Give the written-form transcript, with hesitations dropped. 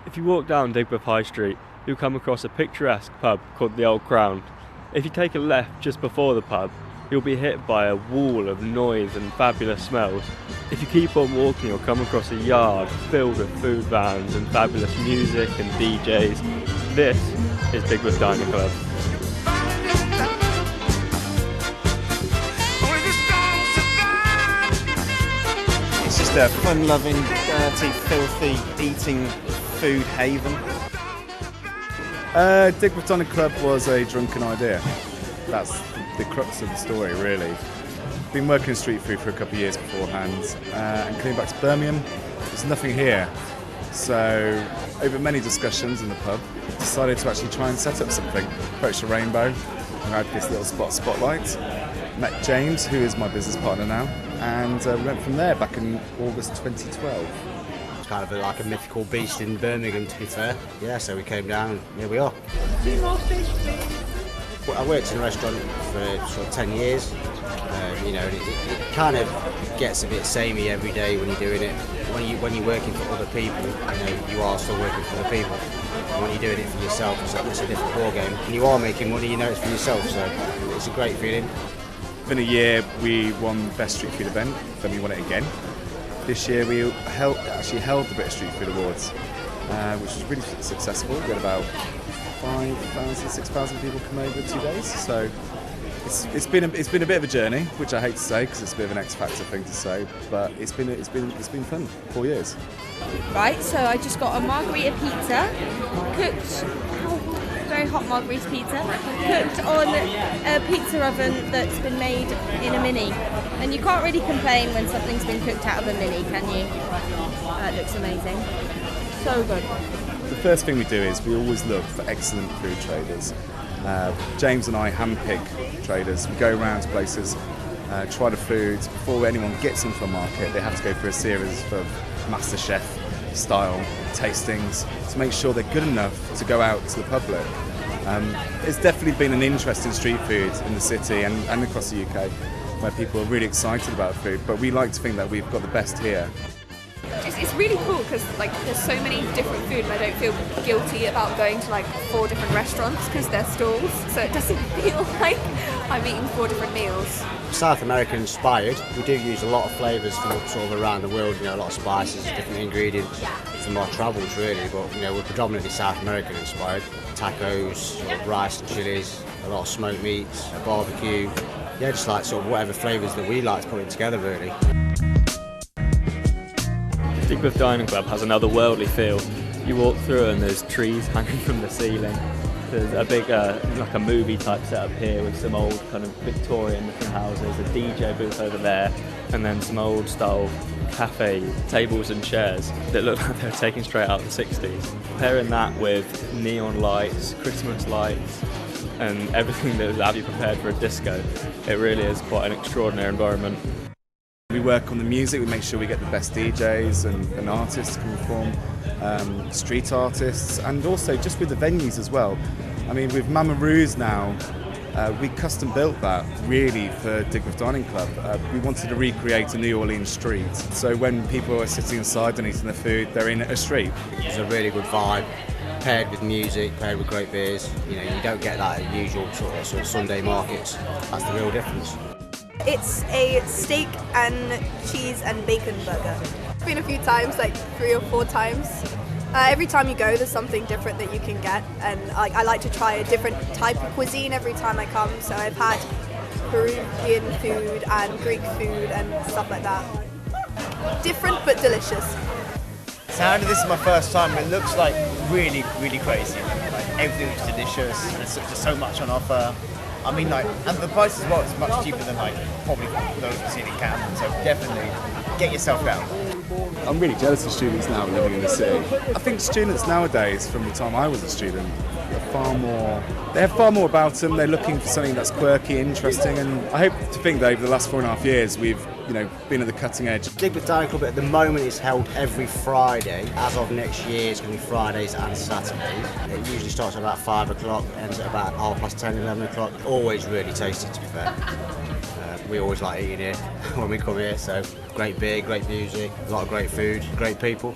If you walk down Digbeth High Street, you'll come across a picturesque pub called the Old Crown. If you take a left just before the pub, you'll be hit by a wall of noise and fabulous smells. If you keep on walking, you'll come across a yard filled with food vans and fabulous music and DJs. This is Digbeth Dining Club. It's just a fun-loving, dirty, filthy, eating food haven. Digbeth Dining Club was a drunken idea. That's the crux of the story, really. Been working in street food for a couple of years beforehand, and coming back to Birmingham, there's nothing here. So, over many discussions in the pub, decided to actually try and set up something. Approached a Rainbow, and had this little spotlight. Met James, who is my business partner now, and we went from there back in August 2012. It's kind of like a mythical beast in Birmingham, to be fair. Yeah, so we came down and here we are. Well, I worked in a restaurant for sort of 10 years. It kind of gets a bit samey every day when you're doing it. When you're working for other people, you are still working for other people. And when you're doing it for yourself, it's a different ballgame. And you are making money, it's for yourself, so it's a great feeling. Within a year, we won Best Street Food event, then we won it again. This year, we actually held the British Street Food Awards, which was really successful. We had about 5,000, 6,000 people come over 2 days. So it's been a bit of a journey, which I hate to say because it's a bit of an X Factor thing to say, but it's been fun. 4 years. Right, so I just got a margarita pizza, cooked, very hot margarita pizza, cooked on a pizza oven that's been made in a mini. And you can't really complain when something's been cooked out of a mini, can you? That looks amazing. So good. The first thing we do is we always look for excellent food traders. James and I handpick traders. We go around to places, try the foods. Before anyone gets into a market, they have to go through a series of MasterChef style tastings to make sure they're good enough to go out to the public. It's definitely been an interest in street food in the city and across the UK, where people are really excited about food, but we like to think that we've got the best here. It's really cool because there's so many different food and I don't feel guilty about going to 4 different restaurants because they're stalls, so it doesn't feel like I'm eating 4 different meals. South American inspired. We do use a lot of flavours from sort of around the world, a lot of spices, different ingredients from our travels really, but we're predominantly South American inspired. Tacos, sort of rice and chilies, a lot of smoked meats, barbecue, just sort of whatever flavours that we like to put it together really. Digbeth Dining Club has another worldly feel. You walk through and there's trees hanging from the ceiling. There's a big, like a movie type setup here with some old kind of Victorian looking houses, a DJ booth over there, and then some old style cafe tables and chairs that look like they were taken straight out of the 60s. Pairing that with neon lights, Christmas lights, and everything that would have you prepared for a disco, it really is quite an extraordinary environment. We work on the music, we make sure we get the best DJs and artists coming from, street artists, and also just with the venues as well. I mean, with Mama Roo's now, we custom built that really for Digbeth Dining Club. We wanted to recreate a New Orleans street, so when people are sitting inside and eating their food, they're in a street. It's a really good vibe, paired with music, paired with great beers. You don't get that at usual sort of Sunday markets. That's the real difference. It's a steak and cheese and bacon burger. I've been a few times, 3 or 4 times. Every time you go, there's something different that you can get, and I like to try a different type of cuisine every time I come. So I've had Peruvian food and Greek food and stuff like that. Different but delicious. So this is my first time. It looks really, really crazy. Everything's delicious. There's just so much on offer. I mean, and the price as well is much cheaper than probably those we've seen in Camden. So definitely get yourself down. I'm really jealous of students now living in the city. I think students nowadays, from the time I was a student, they have far more about them. They're looking for something that's quirky, interesting, and I hope to think that over the last 4.5 years we've been at the cutting edge. Digbeth Dining Club at the moment is held every Friday. As of next year, it's going to be Fridays and Saturdays. It usually starts at about 5 o'clock, ends at about 10:30, 11 o'clock. Always really tasty, to be fair. We always like eating here when we come here, so great beer, great music, a lot of great food, great people.